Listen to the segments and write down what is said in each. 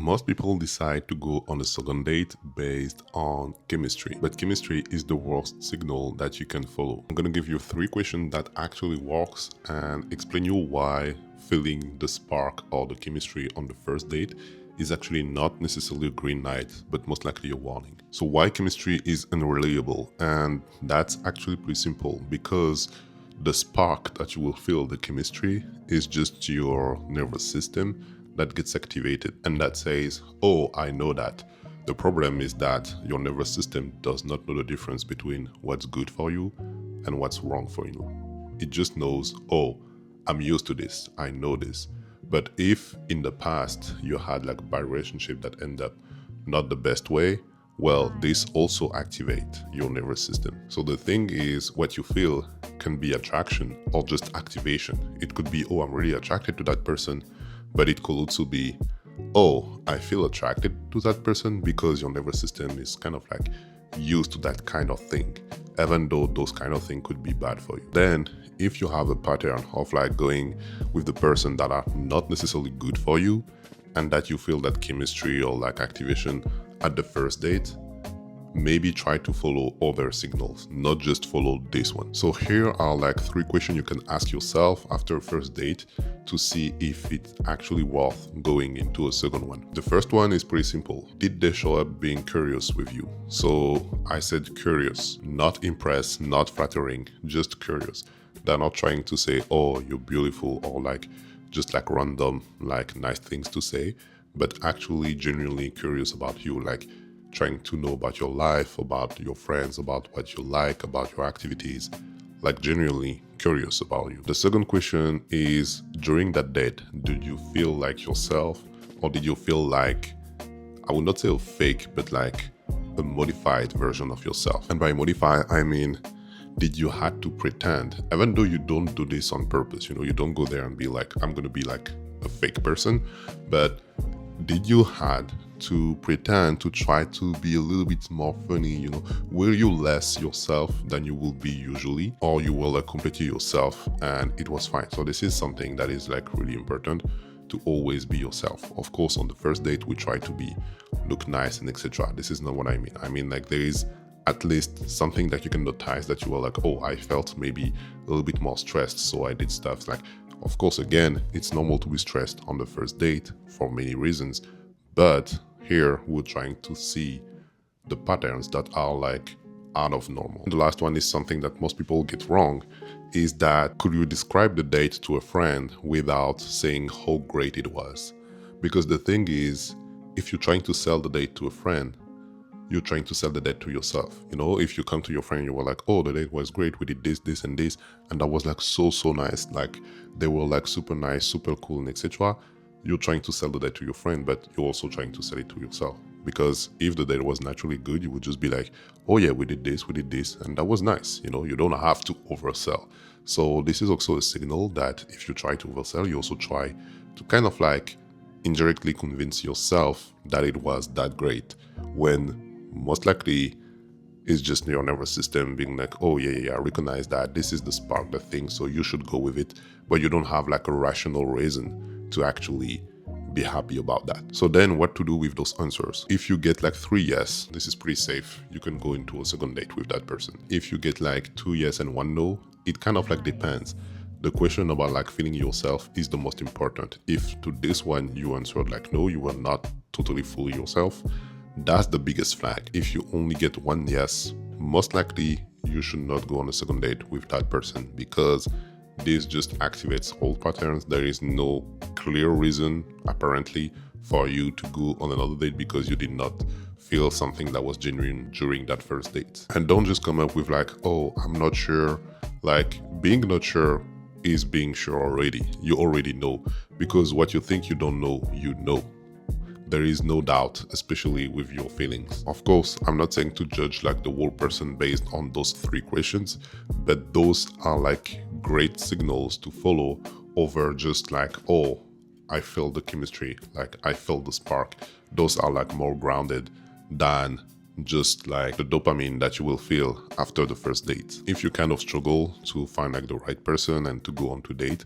Most people decide to go on a second date based on chemistry, but chemistry is the worst signal that you can follow. I'm gonna give you 3 questions that actually works and explain you why feeling the spark or the chemistry on the first date is actually not necessarily a green light, but most likely a warning. So why chemistry is unreliable? And that's actually pretty simple, because the spark that you will feel, the chemistry, is just your nervous system that gets activated and that says, oh, I know that. The problem is that your nervous system does not know the difference between what's good for you and what's wrong for you. It just knows, oh, I'm used to this, I know this. But if in the past you had like a bad relationship that ended up not the best way, well, this also activates your nervous system. So the thing is, what you feel can be attraction or just activation. It could be, oh, I'm really attracted to that person, but it could also be, oh, I feel attracted to that person because your nervous system is kind of like used to that kind of thing, even though those kind of things could be bad for you. Then, if you have a pattern of like going with the person that are not necessarily good for you and that you feel that chemistry or like activation at the first date, maybe try to follow other signals, not just follow this one. So here are like 3 questions you can ask yourself after a first date to see if it's actually worth going into a second one. The first one is pretty simple. Did they show up being curious with you? So I said curious, not impressed, not flattering, just curious. They're not trying to say, oh, you're beautiful, or like just like random, like nice things to say, but actually genuinely curious about you, like trying to know about your life, about your friends, about what you like, about your activities, like genuinely curious about you. The second question is, during that date, did you feel like yourself, or did you feel like, I would not say a fake, but like a modified version of yourself? And by modify, I mean, did you had to pretend, even though you don't do this on purpose, you don't go there and be like, I'm gonna be like a fake person, but did you had to pretend to try to be a little bit more funny, were you less yourself than you will be usually, or you were like completely yourself and it was fine? So this is something that is like really important, to always be yourself. Of course, on the first date we try to look nice and etc. This is not what I mean. I mean, like, there is at least something that you can notice that you were like, oh, I felt maybe a little bit more stressed, so I did stuff like, of course, again, it's normal to be stressed on the first date for many reasons, but here we're trying to see the patterns that are like out of normal. And the last one is something that most people get wrong, is that could you describe the date to a friend without saying how great it was? Because the thing is, if you're trying to sell the date to a friend, you're trying to sell the date to yourself. If you come to your friend, you were like, oh, the date was great, we did this, this, and this, and that was like so nice, like they were like super nice, super cool, and etc. You're trying to sell the date to your friend, but you're also trying to sell it to yourself. Because if the date was naturally good, you would just be like, oh yeah, we did this, and that was nice. You don't have to oversell. So this is also a signal that if you try to oversell, you also try to kind of like indirectly convince yourself that it was that great, when most likely it's just your nervous system being like, oh yeah, I recognize that this is the spark, the thing, so you should go with it, but you don't have like a rational reason to actually be happy about that. So then what to do with those answers? If you get like 3 yes, this is pretty safe, you can go into a second date with that person. If you get like 2 yes and 1 no, it kind of like depends. The question about like feeling yourself is the most important. If to this one you answered like no, you were not totally fully yourself, that's the biggest flag. If you only get 1 yes, most likely you should not go on a second date with that person, because this just activates old patterns. There is no clear reason, apparently, for you to go on another date because you did not feel something that was genuine during that first date. And don't just come up with like, oh, I'm not sure. Like, being not sure is being sure already. You already know, because what you think you don't know, you know. There is no doubt, especially with your feelings. Of course, I'm not saying to judge like the whole person based on those 3 questions, but those are like great signals to follow over just like, oh, I felt the chemistry, like I felt the spark. Those are like more grounded than just like the dopamine that you will feel after the first date. If you kind of struggle to find like the right person and to go on to date,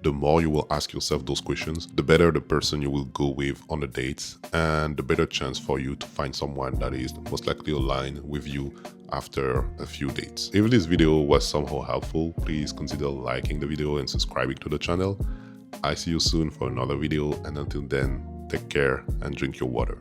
The more you will ask yourself those questions, the better the person you will go with on the dates, and the better chance for you to find someone that is most likely aligned with you after a few dates. If this video was somehow helpful, please consider liking the video and subscribing to the channel. I see you soon for another video, and until then, take care and drink your water.